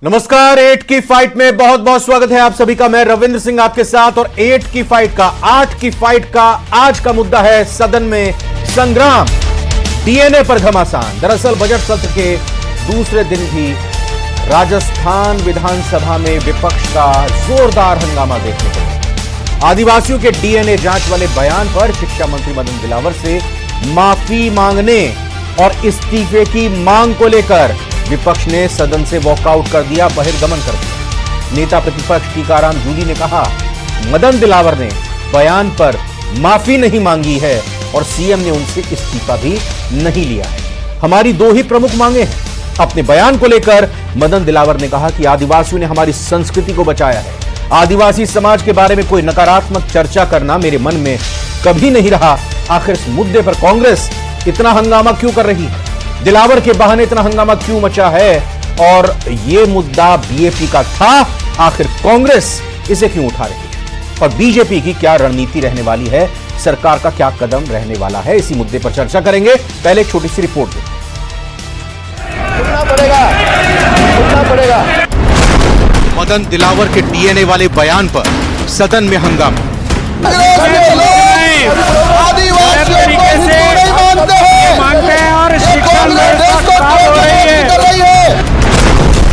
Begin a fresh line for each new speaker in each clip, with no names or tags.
नमस्कार, 8 की फाइट में बहुत बहुत स्वागत है आप सभी का। मैं रविंद्र सिंह आपके साथ। और 8 की फाइट का आज का मुद्दा है सदन में संग्राम, डीएनए पर घमासान। दरअसल बजट सत्र के दूसरे दिन भी राजस्थान विधानसभा में विपक्ष का जोरदार हंगामा देखने को मिला। आदिवासियों के डीएनए जांच वाले बयान पर शिक्षा मंत्री मदन दिलावर से माफी मांगने और इस्तीफे की मांग को लेकर विपक्ष ने सदन से वॉकआउट कर दिया, बहिर्गमन कर दिया। नेता प्रतिपक्ष टीकाराम जूली ने कहा, मदन दिलावर ने बयान पर माफी नहीं मांगी है और सीएम ने उनसे इस्तीफा भी नहीं लिया है। हमारी दो ही प्रमुख मांगे हैं। अपने बयान को लेकर मदन दिलावर ने कहा कि आदिवासियों ने हमारी संस्कृति को बचाया है। आदिवासी समाज के बारे में कोई नकारात्मक चर्चा करना मेरे मन में कभी नहीं रहा। आखिर इस मुद्दे पर कांग्रेस इतना हंगामा क्यों कर रही है? दिलावर के बहाने इतना हंगामा क्यों मचा है? और यह मुद्दा बीएपी का था, आखिर कांग्रेस इसे क्यों उठा रही है? और बीजेपी की क्या रणनीति रहने वाली है? सरकार का क्या कदम रहने वाला है? इसी मुद्दे पर चर्चा करेंगे। पहले एक छोटी सी रिपोर्ट दें।
उठना पड़ेगा।
मदन दिलावर के डीएनए वाले बयान पर सदन में हंगामा।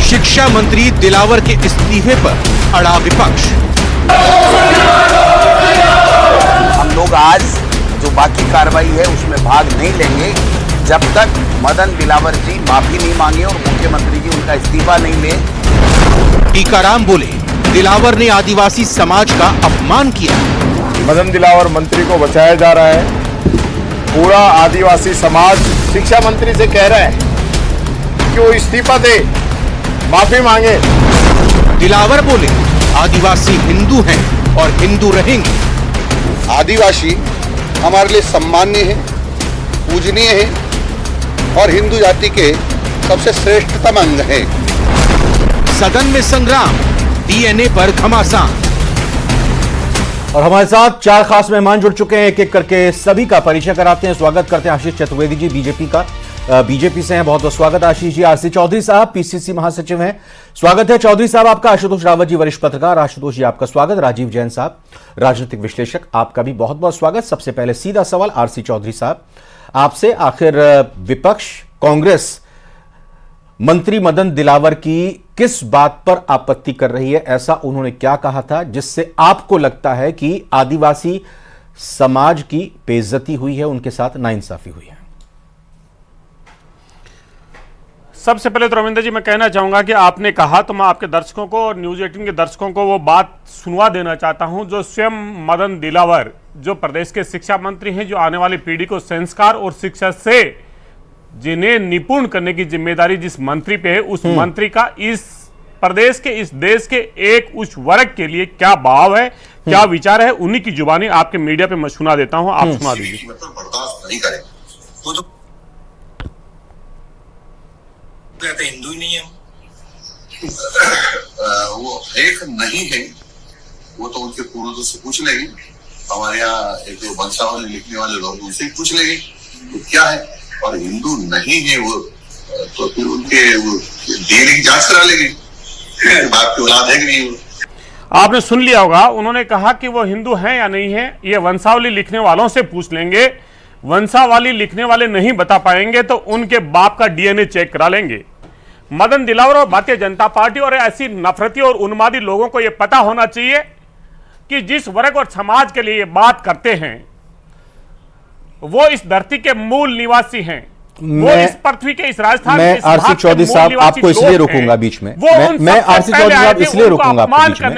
शिक्षा मंत्री दिलावर के इस्तीफे पर अड़ा विपक्ष।
हम लोग आज जो बाकी कार्रवाई है उसमें भाग नहीं लेंगे जब तक मदन दिलावर जी माफी नहीं मांगे और मुख्यमंत्री जी उनका इस्तीफा नहीं ले।
टीकाराम बोले, दिलावर ने आदिवासी समाज का अपमान किया।
मदन दिलावर मंत्री को बचाया जा रहा है। पूरा आदिवासी समाज शिक्षा मंत्री से कह रहा है कि वो इस्तीफा दे, माफी मांगे।
दिलावर बोले, आदिवासी हिंदू हैं और हिंदू रहेंगे।
आदिवासी हमारे लिए सम्माननीय है, पूजनीय है और हिंदू जाति के सबसे श्रेष्ठतम अंग है।
सदन में संग्राम, डीएनए पर घमासान। और हमारे साथ चार खास मेहमान जुड़ चुके हैं। एक एक करके सभी का परिचय कराते हैं। स्वागत करते हैं आशीष चतुर्वेदी जी, बीजेपी से हैं। बहुत बहुत स्वागत आशीष जी। आरसी चौधरी साहब पीसीसी महासचिव हैं, स्वागत है चौधरी साहब आपका। आशुतोष रावत जी, वरिष्ठ पत्रकार, आशुतोष जी आपका स्वागत। राजीव जैन साहब, राजनीतिक विश्लेषक, आपका भी बहुत बहुत स्वागत। सबसे पहले सीधा सवाल आरसी चौधरी साहब आपसे, आखिर विपक्ष कांग्रेस मंत्री मदन दिलावर की किस बात पर आपत्ति कर रही है? ऐसा उन्होंने क्या कहा था जिससे आपको लगता है कि आदिवासी समाज की बेइज्जती हुई है, उनके साथ नाइंसाफी हुई है?
सबसे पहले तो रविंद्र जी मैं कहना चाहूंगा कि आपने कहा तो मैं आपके दर्शकों को और न्यूज 18 के दर्शकों को वो बात सुनवा देना चाहता हूं जो स्वयं मदन दिलावर जो प्रदेश के शिक्षा मंत्री हैं, जो आने वाली पीढ़ी को संस्कार और शिक्षा से जिन्हें निपुण करने की जिम्मेदारी जिस मंत्री पे है, उस मंत्री का इस प्रदेश के, इस देश के एक उच्च वर्ग के लिए क्या भाव है, क्या विचार है, उन्हीं की जुबानी आपके मीडिया पे मैं सुना देता हूं। आप सुना दीजिए।
बर्दाश्त नहीं करें वो तो हिंदू ही नहीं है। वो एक नहीं है, वो तो उनके पूर्वजों से पूछ लेंगे। हमारे यहाँ एक जो वंशावली लिखने वाले लोग उनसे पूछ लेंगे तो क्या है। और हिंदू नहीं है वो तो फिर उनके वो डीएनए की जांच करा लेंगे, बाप की औलाद है कि नहीं।
आपने सुन लिया होगा, उन्होंने कहा कि वो हिंदू हैं या नहीं है ये वंशावली लिखने वालों से पूछ लेंगे। वंशावली लिखने वाले नहीं बता पाएंगे तो उनके बाप का डीएनए चेक करा लेंगे। मदन दिलावर और भारतीय जनता पार्टी और ऐसी नफरती और उन्मादी लोगों को यह पता होना चाहिए कि जिस वर्ग और समाज के लिए ये बात करते हैं वो इस धरती के मूल निवासी हैं। वो इस पृथ्वी के, इस राजस्थान
मैं आरसी चौधरी साहब आपको इसलिए रोकूंगा बीच में। मैं आरसी चौधरी साहब इसलिए रोकूंगा आपको बीच में।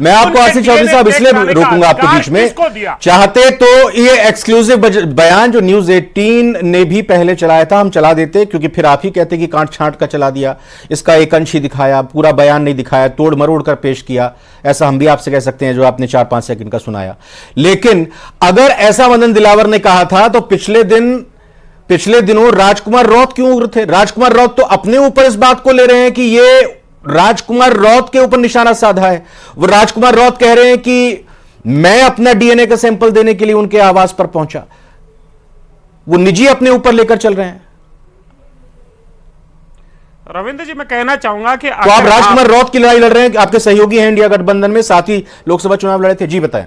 मैं आपको आरसी चौधरी साहब इसलिए रोकूंगा आपको बीच में। चाहते तो ये एक्सक्लूसिव बयान जो न्यूज 18 ने भी पहले चलाया था हम चला देते, क्योंकि फिर आप ही कहते कि कांट छांट का चला दिया, इसका एक अंश ही दिखाया, पूरा बयान नहीं दिखाया, तोड़ मरोड़ कर पेश किया। ऐसा हम भी आपसे कह सकते हैं जो आपने 4-5 सेकंड का सुनाया। लेकिन अगर ऐसा मदन दिलावर ने कहा था तो पिछले दिनों राजकुमार रौत क्यों उग्र थे? राजकुमार रौत तो अपने ऊपर इस बात को ले रहे हैं कि ये राजकुमार रौत के ऊपर निशाना साधा है। वो राजकुमार रौत कह रहे हैं कि मैं अपना डीएनए का सैंपल देने के लिए उनके आवास पर पहुंचा। वो निजी अपने ऊपर लेकर चल रहे हैं।
रविंद्र जी, मैं कहना चाहूंगा कि
तो आप राजकुमार रौत की लड़ाई लड़ रहे हैं, आपके सहयोगी हैं इंडिया गठबंधन में, साथ ही लोकसभा चुनाव लड़े थे, जी बताएं।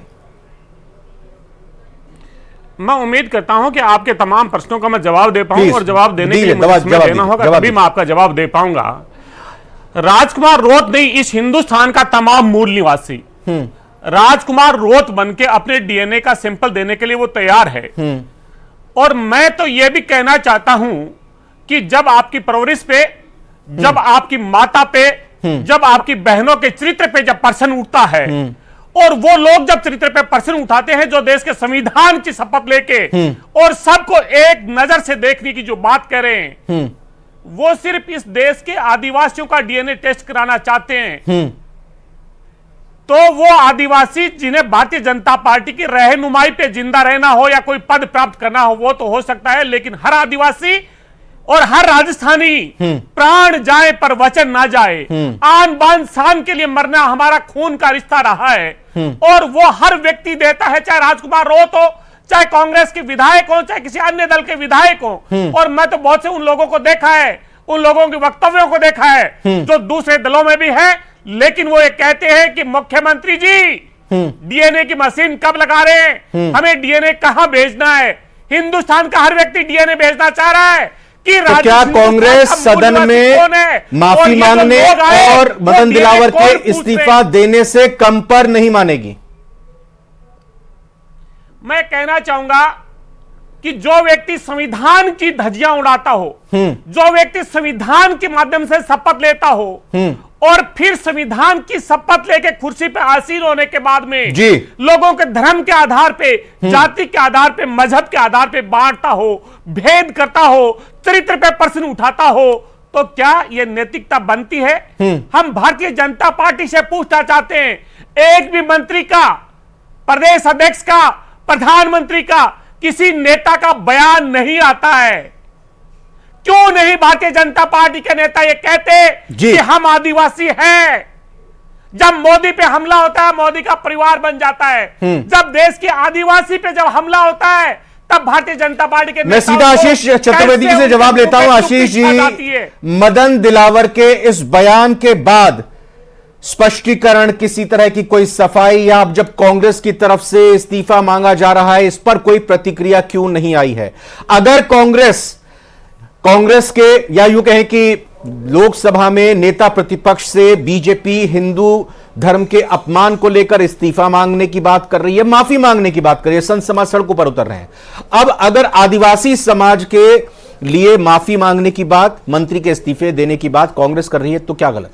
मैं उम्मीद करता हूं कि आपके तमाम प्रश्नों का मैं जवाब दे पाऊं, और जवाब देने के लिए मुझे समय देना होगा, तभी मैं आपका जवाब दे पाऊंगा। राजकुमार रौत नहीं, इस हिंदुस्तान का तमाम मूल निवासी राजकुमार रौत बनके अपने डीएनए का सैंपल देने के लिए वो तैयार है। और मैं तो यह भी कहना चाहता हूं कि जब आपकी परवरिश पे, जब आपकी माता पे, जब आपकी बहनों के चरित्र पे जब प्रश्न उठता है, और वो लोग जब चरित्र पे प्रश्न उठाते हैं जो देश के संविधान की शपथ लेके और सबको एक नजर से देखने की जो बात कह रहे हैं, वो सिर्फ इस देश के आदिवासियों का डीएनए टेस्ट कराना चाहते हैं, तो वो आदिवासी जिन्हें भारतीय जनता पार्टी की रहनुमाई पे जिंदा रहना हो या कोई पद प्राप्त करना हो वो तो हो सकता है, लेकिन हर आदिवासी और हर राजस्थानी प्राण जाए पर वचन ना जाए, आन बान शान के लिए मरना हमारा खून का रिश्ता रहा है, और वो हर व्यक्ति देता है, चाहे राजकुमार रौत हो, चाहे कांग्रेस के विधायक हो, चाहे किसी अन्य दल के विधायक हो। और मैं तो बहुत से उन लोगों को देखा है, उन लोगों के वक्तव्यों को देखा है जो दूसरे दलों में भी है, लेकिन वो ये कहते हैं कि मुख्यमंत्री जी डीएनए की मशीन कब लगा रहे हैं, हमें डीएनए कहां भेजना है। हिंदुस्तान का हर व्यक्ति डीएनए भेजना चाह रहा है कि
तो क्या कांग्रेस सदन में माफी मांगने और मदन दिलावर के इस्तीफा देने से कम पर नहीं मानेगी?
मैं कहना चाहूंगा कि जो व्यक्ति संविधान की धज्जियां उड़ाता हो, जो व्यक्ति संविधान के माध्यम से शपथ लेता हो और फिर संविधान की शपथ लेके कुर्सी पे आसीन होने के बाद में लोगों के धर्म के आधार पे, जाति के आधार पे, मजहब के आधार पे बांटता हो, भेद करता हो, चरित्र पे प्रश्न उठाता हो, तो क्या यह नैतिकता बनती है? हम भारतीय जनता पार्टी से पूछना चाहते हैं, एक भी मंत्री का, प्रदेश अध्यक्ष का, प्रधानमंत्री का, किसी नेता का बयान नहीं आता है। क्यों नहीं भारतीय जनता पार्टी के नेता ये कहते कि हम आदिवासी हैं? जब मोदी पे हमला होता है, मोदी का परिवार बन जाता है। जब देश के आदिवासी पे जब हमला होता है, तब भारतीय जनता पार्टी के
मैं सीधा आशीष चतुर्वेदी से जवाब लेता हूं। आशीष जी, मदन दिलावर के इस बयान के बाद स्पष्टीकरण, किसी तरह की कोई सफाई, या अब जब कांग्रेस की तरफ से इस्तीफा मांगा जा रहा है, इस पर कोई प्रतिक्रिया क्यों नहीं आई है? अगर कांग्रेस के, या यूं कहें कि लोकसभा में नेता प्रतिपक्ष से बीजेपी हिंदू धर्म के अपमान को लेकर इस्तीफा मांगने की बात कर रही है, माफी मांगने की बात कर रही है, संत समाज सड़कों पर उतर रहे हैं, अब अगर आदिवासी समाज के लिए माफी मांगने की बात, मंत्री के इस्तीफे देने की बात कांग्रेस कर रही है, तो क्या गलत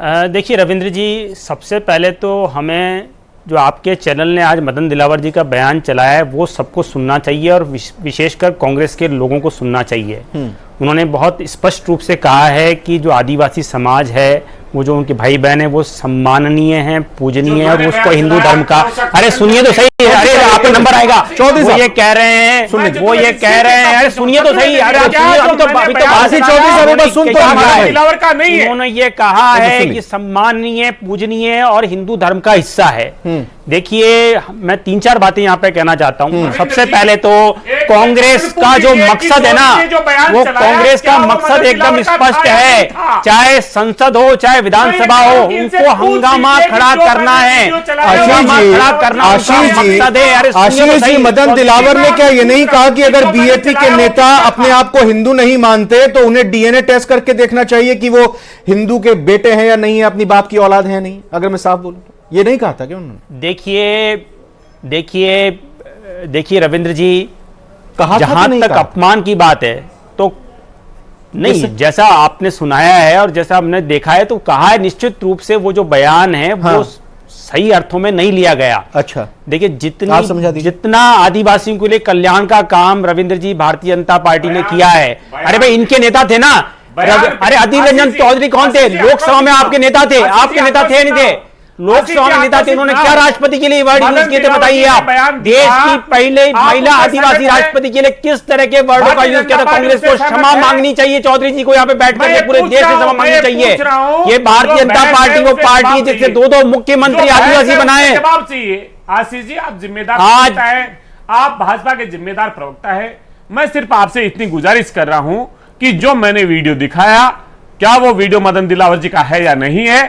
है?
देखिए रविंद्र जी, सबसे पहले तो हमें जो आपके चैनल ने आज मदन दिलावर जी का बयान चलाया है वो सबको सुनना चाहिए, और विशेषकर कांग्रेस के लोगों को सुनना चाहिए। उन्होंने बहुत स्पष्ट रूप से कहा है कि जो आदिवासी समाज है, वो जो उनके भाई बहन है, वो सम्माननीय है, पूजनीय है, और उसको हिंदू धर्म का, अरे सुनिए तो सही, अरे आपका नंबर आएगा। वो ये कह रहे हैं, वो ये कह रहे हैं, अरे सुनिए तो सही, अरे उन्होंने ये कहा है कि सम्माननीय, पूजनीय और हिंदू धर्म का हिस्सा है। देखिए, मैं 3-4 बातें यहाँ पे कहना चाहता हूँ। सबसे पहले तो कांग्रेस का जो मकसद है ना, वो कांग्रेस का मकसद एकदम स्पष्ट है, चाहे संसद हो चाहे विधानसभा हो, उनको हंगामा खड़ा करना है, खड़ा करना मकसद है।
आशीष जी, मदन दिलावर ने क्या ये नहीं कहा कि अगर बीएपी के नेता अपने आप को हिंदू नहीं मानते तो उन्हें डीएनए टेस्ट करके देखना चाहिए कि वो हिंदू के बेटे हैं या नहीं है, अपनी बाप की औलाद है नहीं? अगर मैं साफ बोलूं, ये नहीं कहा था क्या उन्होंने?
देखिए रविंद्र जी,
कहा
जहां तक अपमान की बात है तो नहीं, जैसा आपने सुनाया है और जैसा हमने देखा है, तो कहा है निश्चित रूप से वो जो बयान है वो सही अर्थों में नहीं लिया गया।
अच्छा,
देखिए, जितना आदिवासियों के लिए कल्याण का काम रविंद्र जी भारतीय जनता पार्टी ने किया है, अरे भाई इनके नेता थे ना, अरे अधीर रंजन चौधरी कौन थे? लोकसभा में आपके नेता थे, आपके नेता थे नहीं थे? लोकसभा में नेता थे, उन्होंने क्या राष्ट्रपति के लिए वर्ड यूज किए थे बताइए आप? देश की पहले महिला आदिवासी राष्ट्रपति के लिए किस तरह के वर्डों का यूज किया था? कांग्रेस को क्षमा मांगनी चाहिए चौधरी जी को, यहाँ पे बैठकर पूरे देश से क्षमा मांगनी चाहिए। ये भारतीय जनता पार्टी वो पार्टी जिससे 2 मुख्यमंत्री आदिवासी बनाए।
आशीष जी, आप जिम्मेदार प्रवक्ता है, आप भाजपा के जिम्मेदार प्रवक्ता है, मैं सिर्फ आपसे इतनी गुजारिश कर रहा हूं कि जो मैंने वीडियो दिखाया, क्या वो वीडियो मदन दिलावर जी का है या नहीं है।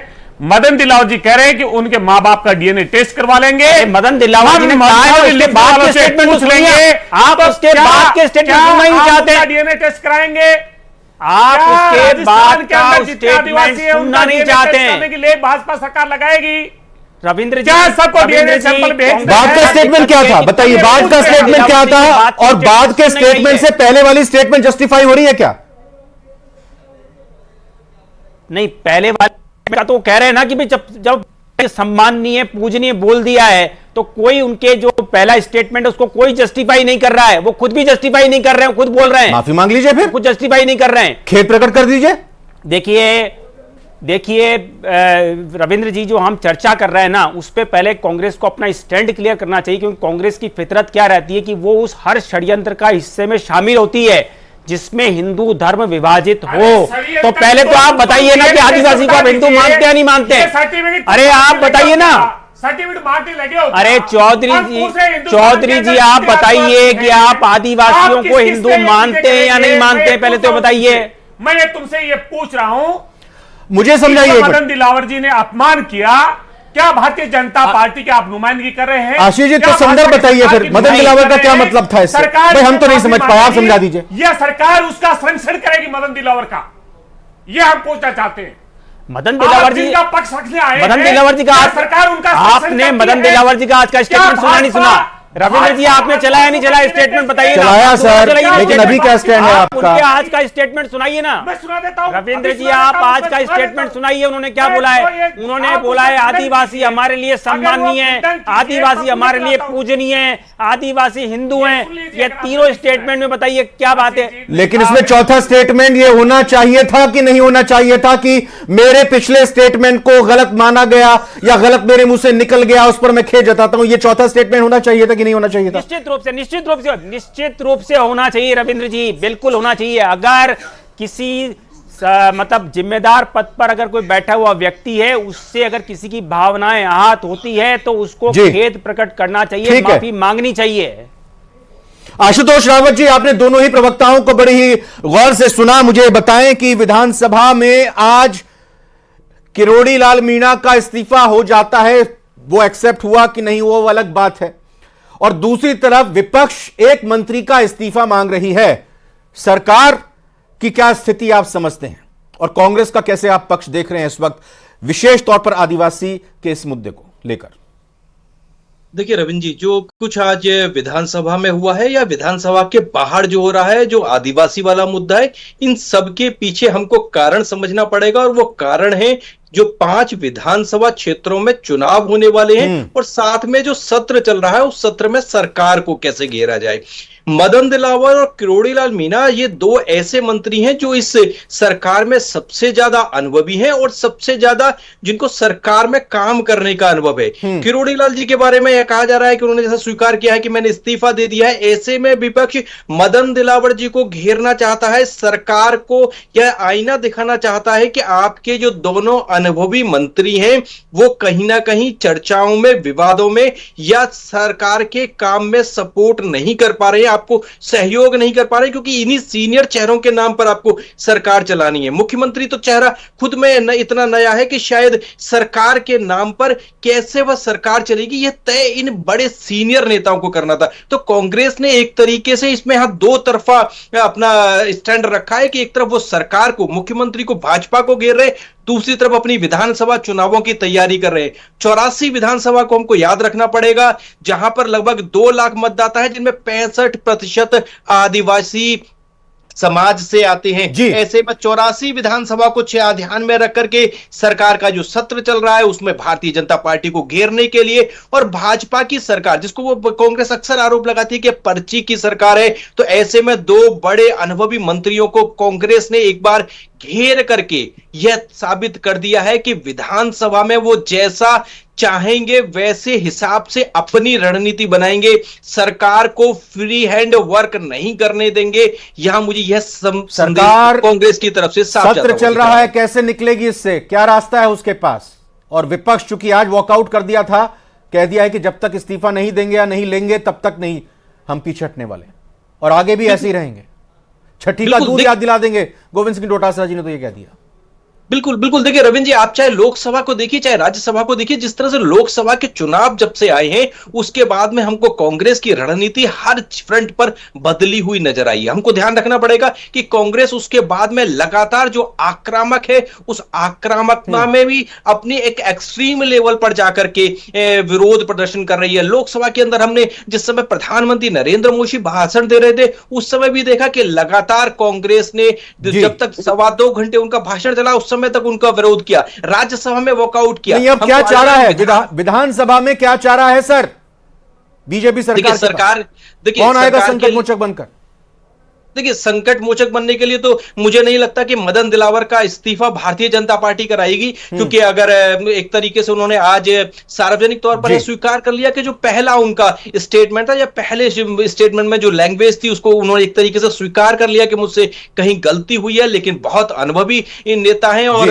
मदन दिलावर जी कह रहे हैं कि उनके मां बाप का डीएनए टेस्ट करवा लेंगे।
मदन दिलावर जी ने कहा है, उसके बाद के स्टेटमेंट पूछ लेंगे। आप उसके बाद के स्टेटमेंट सुनना ही चाहते हैं?
डीएनए टेस्ट कराएंगे?
आप उसके बाद का स्टेटमेंट सुनना नहीं चाहते हैं?
के लिए भाजपा सरकार लगाएगी।
रविंद्र जी,
क्या सबको डीएनए सैंपल भेज
बाद का स्टेटमेंट क्या था बताइए, बाद का स्टेटमेंट क्या था और बाद के स्टेटमेंट से पहले वाली स्टेटमेंट जस्टिफाई हो रही है क्या?
नहीं, पहले वाले का तो कह रहे हैं ना कि भाई जब सम्माननीय पूजनीय बोल दिया है तो कोई उनके जो पहला स्टेटमेंट है उसको कोई जस्टिफाई नहीं कर रहा है। वो खुद भी जस्टिफाई नहीं कर रहे हैं, खुद बोल रहे हैं।
माफी मांग लीजिए, फिर
कुछ जस्टिफाई नहीं कर रहे हैं,
खेद प्रकट कर दीजिए।
देखिए रविंद्र जी, जो हम चर्चा कर रहे हैं ना, उस पे पहले कांग्रेस को अपना स्टैंड क्लियर करना चाहिए, क्योंकि कांग्रेस की फितरत क्या रहती है कि वो उस हर षड्यंत्र का हिस्से में शामिल होती है जिसमें हिंदू धर्म विभाजित हो। तो पहले तो आप बताइए ना कि आदिवासी को आप हिंदू मानते या नहीं मानते? अरे आप बताइए ना।
सर्टिफिकेट मारने लगे हो।
अरे चौधरी जी आप बताइए कि आप आदिवासियों को हिंदू मानते हैं या नहीं मानते, पहले तो बताइए।
मैं तुमसे ये पूछ रहा हूं,
मुझे समझाइए।
मदन दिलावर जी ने अपमान किया, क्या भारतीय जनता पार्टी की आप नुमाइंदगी कर रहे हैं?
आशीष जी, तो संदर्भ बताइए फिर, मदन दिलावर का क्या मतलब था इससे? भाई हम तो नहीं समझ पाए, आप समझा दीजिए।
यह सरकार उसका संरक्षण करेगी मदन दिलावर का, यह हम पूछना चाहते हैं।
मदन दिलावर जी
का पक्ष रखने आए,
मदन दिलावर जी का
सरकार उनका
आपने मदन दिलावर जी का आज का स्टेटमेंट सुना नहीं सुना? रविंद्र जी आपने चलाया नहीं चलाया स्टेटमेंट बताइए?
चलाया सर, लेकिन अभी क्या स्टैंड है आपका?
आज का स्टेटमेंट सुनाइए ना।
मैं सुना देता हूं।
रविंद्र जी आप आज का स्टेटमेंट सुनाइए। उन्होंने क्या बोला है? उन्होंने बोला है आदिवासी हमारे लिए सम्माननीय है, आदिवासी हमारे लिए पूजनीय है, आदिवासी हिंदू हैं। ये तीनों स्टेटमेंट में बताइए क्या बात है?
लेकिन इसमें चौथा स्टेटमेंट ये होना चाहिए था कि नहीं होना चाहिए था कि मेरे पिछले स्टेटमेंट को गलत माना गया या गलत मेरे मुंह से निकल गया, उस पर मैं खेद जताता हूं। ये चौथा स्टेटमेंट होना चाहिए था कि नहीं होना चाहिए था?
निश्चित रूप से होना चाहिए रविंद्र जी, बिल्कुल होना चाहिए। अगर किसी मतलब जिम्मेदार पद पर अगर कोई बैठा हुआ व्यक्ति है, उससे अगर किसी की भावनाएं आहत होती है तो उसको खेद प्रकट करना चाहिए, माफी मांगनी चाहिए।
आशुतोष रावत जी, आपने दोनों ही प्रवक्ताओं को बड़ी ही गौर से सुना। मुझे बताएं कि विधानसभा में आज किरोड़ी लाल मीणा का इस्तीफा हो जाता है, वो एक्सेप्ट हुआ कि नहीं वो अलग बात है, और दूसरी तरफ विपक्ष एक मंत्री का इस्तीफा मांग रही है। सरकार की क्या स्थिति आप समझते हैं और कांग्रेस का कैसे आप पक्ष देख रहे हैं इस वक्त, विशेष तौर पर आदिवासी के इस मुद्दे को लेकर?
देखिए रविंद्र जी, जो कुछ आज विधानसभा में हुआ है या विधानसभा के बाहर जो हो रहा है, जो आदिवासी वाला मुद्दा है, इन सब के पीछे हमको कारण समझना पड़ेगा, और वो कारण है जो 5 विधानसभा क्षेत्रों में चुनाव होने वाले हैं और साथ में जो सत्र चल रहा है उस सत्र में सरकार को कैसे घेरा जाए। मदन दिलावर और किरोड़ी लाल मीणा ये दो ऐसे मंत्री हैं जो इस सरकार में सबसे ज्यादा अनुभवी हैं और सबसे ज्यादा जिनको सरकार में काम करने का अनुभव है। किरोड़ी लाल जी के बारे में यह कहा जा रहा है कि उन्होंने जैसा स्वीकार किया है कि मैंने इस्तीफा दे दिया है। ऐसे में विपक्ष मदन दिलावर जी को घेरना चाहता है, सरकार को यह आईना दिखाना चाहता है कि आपके जो दोनों अनुभवी मंत्री हैं वो कहीं ना कहीं चर्चाओं में, विवादों में या सरकार के काम में सपोर्ट नहीं कर पा रहे हैं, आपको सहयोग नहीं कर पा रहे, क्योंकि इन्हीं सीनियर चेहरों के नाम पर आपको सरकार चलानी है। मुख्यमंत्री तो चेहरा खुद में इतना नया है कि शायद सरकार के नाम पर कैसे वह सरकार चलेगी यह तय इन बड़े सीनियर नेताओं को करना था। तो कांग्रेस ने एक तरीके से इसमें यहां दो तरफा अपना स्टैंड रखा है कि एक तरफ वो सरकार को, मुख्यमंत्री को, भाजपा को घेर रहे, दूसरी तरफ अपनी विधानसभा चुनावों की तैयारी कर रहे हैं। 84 विधानसभा को हमको याद रखना पड़ेगा, जहां पर लगभग 2 लाख मतदाता है, जिनमें 65% आदिवासी समाज से आते हैं। ऐसे में 84 विधानसभा को ध्यान में रख करके सरकार का जो सत्र चल रहा है उसमें भारतीय जनता पार्टी को घेरने के लिए और भाजपा की सरकार, जिसको वो कांग्रेस अक्सर आरोप लगाती है कि पर्ची की सरकार है, तो ऐसे में 2 बड़े अनुभवी मंत्रियों को कांग्रेस ने एक बार घेर करके यह साबित कर दिया है कि विधानसभा में वो जैसा चाहेंगे वैसे हिसाब से अपनी रणनीति बनाएंगे, सरकार को फ्री हैंड वर्क नहीं करने देंगे। यहां मुझे यह सरकार
कांग्रेस की तरफ से सत्र चल रहा है, कैसे निकलेगी इससे, क्या रास्ता है उसके पास? और विपक्ष चूंकि आज वॉकआउट कर दिया था, कह दिया है कि जब तक इस्तीफा नहीं देंगे या नहीं लेंगे तब तक नहीं हम पीछे हटने वाले। और आगे भी ऐसे ही रहेंगे। छठी का दूध याद दिला देंगे, गोविंद सिंह डोटासरा जी ने तो ये कह दिया।
बिल्कुल बिल्कुल। देखिए रविंद्र जी, आप चाहे लोकसभा को देखिए चाहे राज्यसभा को देखिए, जिस तरह से लोकसभा के चुनाव जब से आए हैं उसके बाद में हमको कांग्रेस की रणनीति हर फ्रंट पर बदली हुई नजर आई है। हमको ध्यान रखना पड़ेगा कि कांग्रेस उसके बाद में लगातार जो आक्रामक है उस आक्रामकता में भी अपनी एक एक्सट्रीम लेवल पर जाकर के विरोध प्रदर्शन कर रही है। लोकसभा के अंदर हमने जिस समय प्रधानमंत्री नरेंद्र मोदी भाषण दे रहे थे उस समय भी देखा कि लगातार कांग्रेस ने जब तक 2.25 घंटे उनका भाषण चला उस समय तक उनका विरोध किया, राज्यसभा में वॉकआउट किया।
अब क्या चाह रहा है विधानसभा में, क्या चाह रहा है सर बीजेपी सरकार?
देखिए
कौन आएगा संकट मोचक बनकर?
देखिए संकट मोचक बनने के लिए तो मुझे नहीं लगता कि मदन दिलावर का इस्तीफा भारतीय जनता पार्टी कराएगी, क्योंकि अगर एक तरीके से उन्होंने आज सार्वजनिक तौर पर स्वीकार कर लिया कि जो पहला उनका स्टेटमेंट था या पहले स्टेटमेंट में जो लैंग्वेज थी उसको उन्होंने एक तरीके से स्वीकार कर लिया कि मुझसे कहीं गलती हुई है, लेकिन बहुत अनुभवी नेता हैं और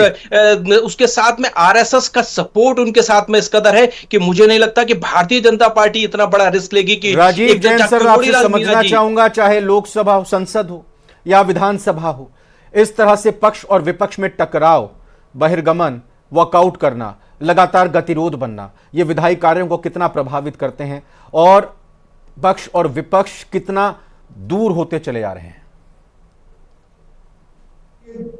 उसके साथ में आरएसएस का सपोर्ट उनके साथ में इस कदर है कि मुझे नहीं लगता कि भारतीय जनता पार्टी इतना बड़ा रिस्क लेगी कि
राजीव जैन सर आपसे समझना चाहूंगा, चाहे लोकसभा हो, संसद हो या विधानसभा हो, इस तरह से पक्ष और विपक्ष में टकराव, बहिर्गमन, वॉकआउट करना, लगातार गतिरोध बनना, ये विधायी कार्यों को कितना प्रभावित करते हैं और पक्ष और विपक्ष कितना दूर होते चले जा रहे हैं?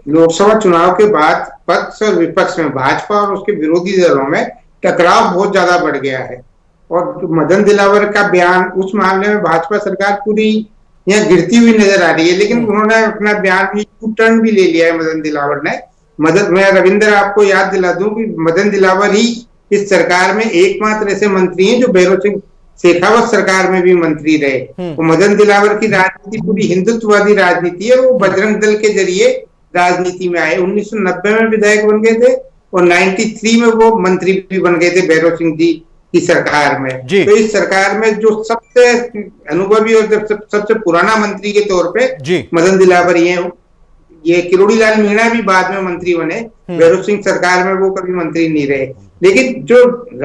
लोकसभा चुनाव के बाद पक्ष और विपक्ष में, भाजपा और उसके विरोधी दलों में टकराव बहुत ज्यादा बढ़ गया है। और मदन दिलावर का बयान, उस मामले में भाजपा सरकार पूरी यहाँ गिरती हुई नजर आ रही है, लेकिन उन्होंने अपना बयान भी यू टर्न भी ले लिया है मदन दिलावर ने। मैं रविंद्र आपको याद दिला दूं कि मदन दिलावर ही इस सरकार में एकमात्र ऐसे मंत्री हैं जो भैरव सिंह शेखावत सरकार में भी मंत्री रहे। तो मदन दिलावर की राजनीति पूरी हिंदुत्ववादी राजनीति है। वो बजरंग दल के जरिए राजनीति में आए, 1990 में विधायक बन गए थे और 93 में वो मंत्री भी बन गए थे भैरव सिंह जी की सरकार में। तो इस सरकार में जो सबसे अनुभवी और सबसे पुराना मंत्री के तौर पे मदन दिलावर ही हैं। ये किरोड़ी लाल मीणा भी बाद में मंत्री बने, भैरव सिंह सरकार में वो कभी मंत्री नहीं रहे। लेकिन जो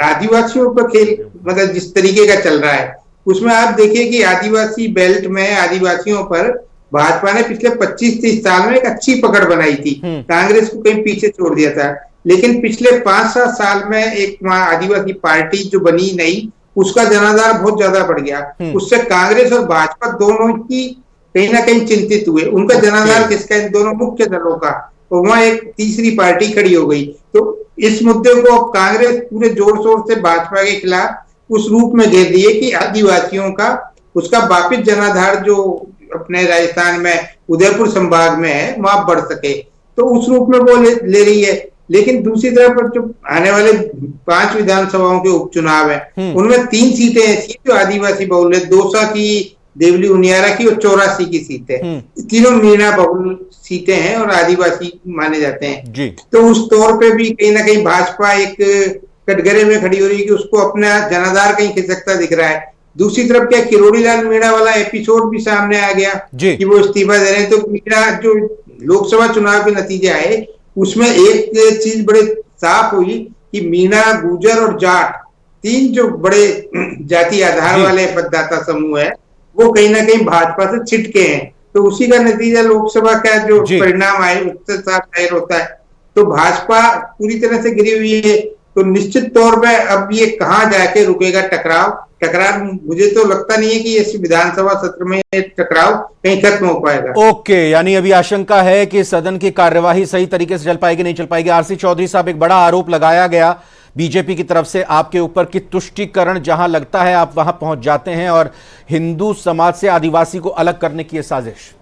आदिवासियों पर खेल मतलब जिस तरीके का चल रहा है उसमें आप देखिए कि आदिवासी बेल्ट में आदिवासियों पर भाजपा ने पिछले 25-30 साल में एक अच्छी पकड़ बनाई थी, कांग्रेस को कहीं पीछे छोड़ दिया था। लेकिन पिछले 5-7 साल में एक आदिवासी पार्टी जो बनी नई, उसका जनाधार बहुत ज्यादा बढ़ गया। उससे कांग्रेस और भाजपा दोनों ही कहीं ना कहीं चिंतित हुए। उनका जनाधार किसका? इन दोनों मुख्य दलों का। तो वहां एक तीसरी पार्टी खड़ी हो गई। तो इस मुद्दे को कांग्रेस पूरे जोर शोर से भाजपा के खिलाफ उस रूप में घेर दिए कि आदिवासियों का उसका वापिस जनाधार जो अपने राजस्थान में उदयपुर संभाग में है वहां बढ़ सके, तो उस रूप में वो ले रही है। लेकिन दूसरी तरफ जो आने वाले 5 विधानसभाओं के उपचुनाव है उनमें 3 सीटें ऐसी जो आदिवासी बहुल है, दौसा की, देवली उनियारा की और 84 की सीटें। तीनों मीणा बहुल सीटें हैं और आदिवासी माने जाते हैं। तो उस तौर पे भी कहीं ना कहीं भाजपा एक कटघरे में खड़ी हो रही है कि उसको अपना जनाधार कहीं खिसकता दिख रहा है। दूसरी तरफ क्या किरोड़ी लाल मीणा वाला एपिसोड भी सामने आ गया कि वो इस्तीफा दे रहे हैं। तो मीणा जो लोकसभा चुनाव के नतीजे आए उसमें एक चीज बड़े साफ हुई कि मीणा, गुर्जर और जाट, 3 जो बड़े जाति आधार वाले मतदाता समूह है वो कहीं ना कहीं भाजपा से छिटके हैं। तो उसी का नतीजा लोकसभा का जो परिणाम आए उससे साफ जाहिर होता है। तो भाजपा पूरी तरह से गिरी हुई है। तो निश्चित तौर पे अब ये कहाँ जाके रुकेगा टकराव? मुझे तो लगता नहीं है कि इस विधानसभा सत्र में टकराव कहीं खत्म हो पाएगा।
ओके, यानी अभी आशंका है कि सदन की कार्यवाही सही तरीके से चल पाएगी, नहीं चल पाएगी। आरसी चौधरी साहब, एक बड़ा आरोप लगाया गया बीजेपी की तरफ से आपके ऊपर कि तुष्टीकरण जहां लगता है आप वहां पहुंच जाते हैं और हिंदू समाज से आदिवासी को अलग करने की यह साजिश।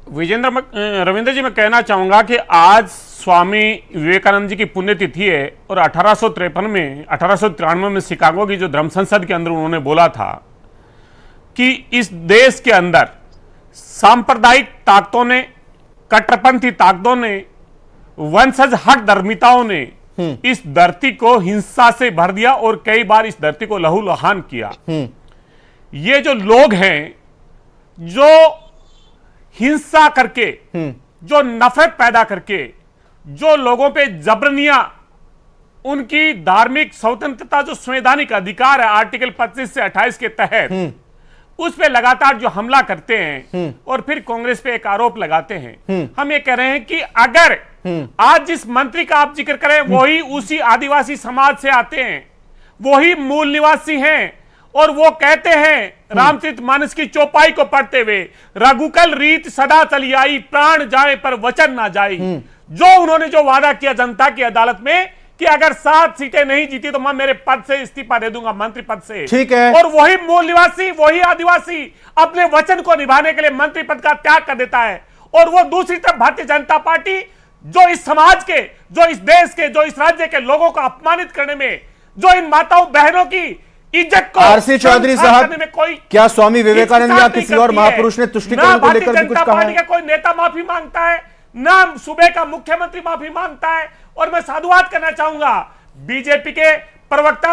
रविंद्र जी, मैं कहना चाहूंगा कि आज स्वामी विवेकानंद जी की पुण्यतिथि है और 1893 में शिकागो की जो धर्म संसद के अंदर उन्होंने बोला था कि इस देश के अंदर सांप्रदायिक ताकतों ने, कट्टरपंथी ताकतों ने, वंशज हट धर्मिताओं ने इस धरती को हिंसा से भर दिया और कई बार इस धरती को लहूलुहान किया। ये जो लोग हैं जो हिंसा करके, जो नफरत पैदा करके, जो लोगों पे जबरनिया उनकी धार्मिक स्वतंत्रता जो संवैधानिक अधिकार है आर्टिकल 25 से 28 के तहत उस पे लगातार जो हमला करते हैं और फिर कांग्रेस पे एक आरोप लगाते हैं। हम ये कह रहे हैं कि अगर आज जिस मंत्री का आप जिक्र करें वही उसी आदिवासी समाज से आते हैं, वही मूल निवासी हैं और वो कहते हैं रामचरितमानस की चौपाई को पढ़ते हुए, रघुकुल रीत सदा चली आई, प्राण जाए पर वचन ना जाए। जो उन्होंने जो वादा किया जनता की अदालत में कि अगर 7 सीटें नहीं जीती तो मैं मेरे पद से इस्तीफा दे दूंगा, मंत्री पद से।
ठीक है।
और वही मूल निवासी, वही आदिवासी अपने वचन को निभाने के लिए मंत्री पद का त्याग कर देता है। और वो दूसरी तरफ भारतीय जनता पार्टी जो इस समाज के, जो इस देश के, जो इस राज्य के लोगों को अपमानित करने में, जो इन माताओं बहनों की इज्जत को
आरसी चौधरी साहब,
कोई
क्या स्वामी विवेकानंद या किसी और महापुरुष ने तुष्टिकरण को लेकर भी कुछ कहा है?
का कोई नेता माफी मांगता है, ना सूबे का मुख्यमंत्री माफी मांगता है। और मैं साधुवाद करना चाहूंगा बीजेपी के प्रवक्ता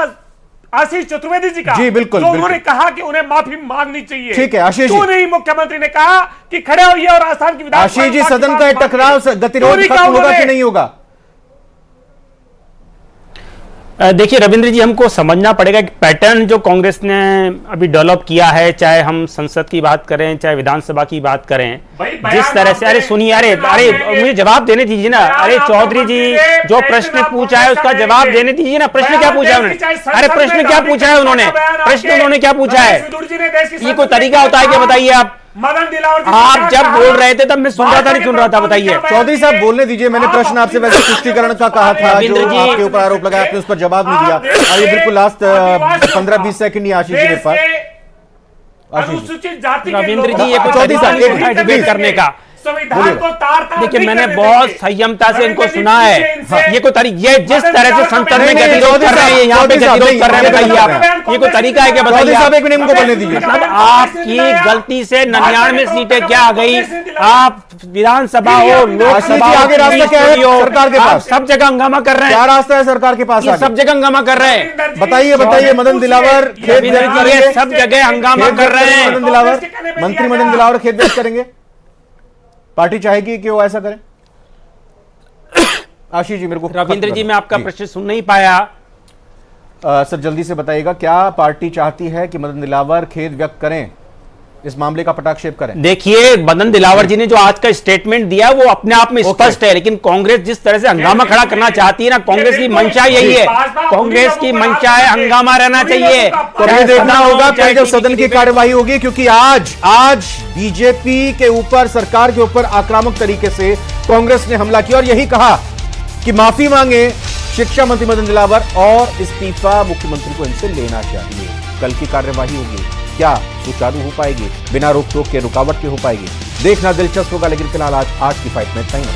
आशीष चतुर्वेदी जी का,
जी बिल्कुल,
जो उन्होंने कहा कि उन्हें माफी मांगनी चाहिए।
ठीक है आशीष
क्यों नहीं मुख्यमंत्री ने कहा कि खड़े होइए और आसाम की विधान।
आशीष जी, सदन का टकराव गतिरोध खत्म होगा कि नहीं होगा?
देखिए रविंद्र जी, हमको समझना पड़ेगा कि पैटर्न जो कांग्रेस ने अभी डेवलप किया है, चाहे हम संसद की बात करें चाहे विधानसभा की बात करें, जिस तरह से, अरे सुनिए, अरे मुझे जवाब देने दीजिए ना। अरे चौधरी जी, जो प्रश्न पूछा है उसका जवाब देने दीजिए ना। प्रश्न क्या पूछा है उन्होंने? अरे प्रश्न क्या पूछा है उन्होंने? प्रश्न उन्होंने क्या पूछा है? ये कोई तरीका होता है क्या? बताइए आप।
मदन दिलावर
आप जब बोल रहे थे तब मैं सुन रहा था, नहीं सुन रहा था? बताइए
चौधरी साहब, बोलने दीजिए। मैंने प्रश्न आपसे वैसे तुष्टिकरण का कहा था, जो आपके ऊपर आरोप लगाया, आपने उस पर जवाब नहीं दिया। आइए बिल्कुल लास्ट 15-20 सेकंड ही आशीष जी के पास।
अनुसूचित जाति
रविंद्र जी, ये
चौधरी साहब, एक
डिबेट करने का देखिए, मैंने बहुत संयमता से इनको सुना है। ये कोई ये जिस तरह से संसद में गतिरोध कर रहे हैं, यहाँ पे गतिरोध कर रहे हैं, बताइए आप, ये कोई तरीका है क्या? बताइए आप।
एक मिनट को बोलने दीजिए।
मतलब आपकी गलती से 99 सीटें क्या आ गई? आप विधानसभा हो, लोकसभा हो,
आगे रास्ता क्या है सरकार के पास?
सब जगह हंगामा कर रहे हैं।
क्या रास्ता है सरकार के पास?
सब जगह हंगामा कर रहे हैं।
बताइए बताइए। मदन दिलावर खेत
ये सब जगह हंगामा कर रहे हैं।
मदन दिलावर, मंत्री मदन दिलावर खेत बेच करेंगे? पार्टी चाहेगी कि वो ऐसा करे? आशीष जी, मेरे को
रविंद्र जी, मैं आपका प्रश्न सुन नहीं पाया।
सर जल्दी से बताइएगा, क्या पार्टी चाहती है कि मदन दिलावर खेद व्यक्त करें, इस मामले का पटाक्षेप करें?
देखिए, मदन दिलावर जी ने जो आज का स्टेटमेंट दिया वो अपने आप में स्पष्ट है, लेकिन कांग्रेस जिस तरह से हंगामा खड़ा करना चाहती है ना, कांग्रेस की मंशा यही है। कांग्रेस की मंशा है हंगामा रहना चाहिए।
तो ये देखना होगा कल जब सदन की कार्यवाही होगी, क्योंकि आज बीजेपी के ऊपर, सरकार के ऊपर आक्रामक तरीके से कांग्रेस ने हमला किया और यही कहा कि माफी मांगे शिक्षा मंत्री मदन दिलावर और इस्तीफा मुख्यमंत्री को इनसे लेना चाहिए। कल की कार्यवाही होगी, क्या सुचारू हो पाएगी, बिना रोक टोक के, रुकावट के हो पाएगी, देखना दिलचस्प होगा। लेकिन फिलहाल आज की फाइट में इतना ही।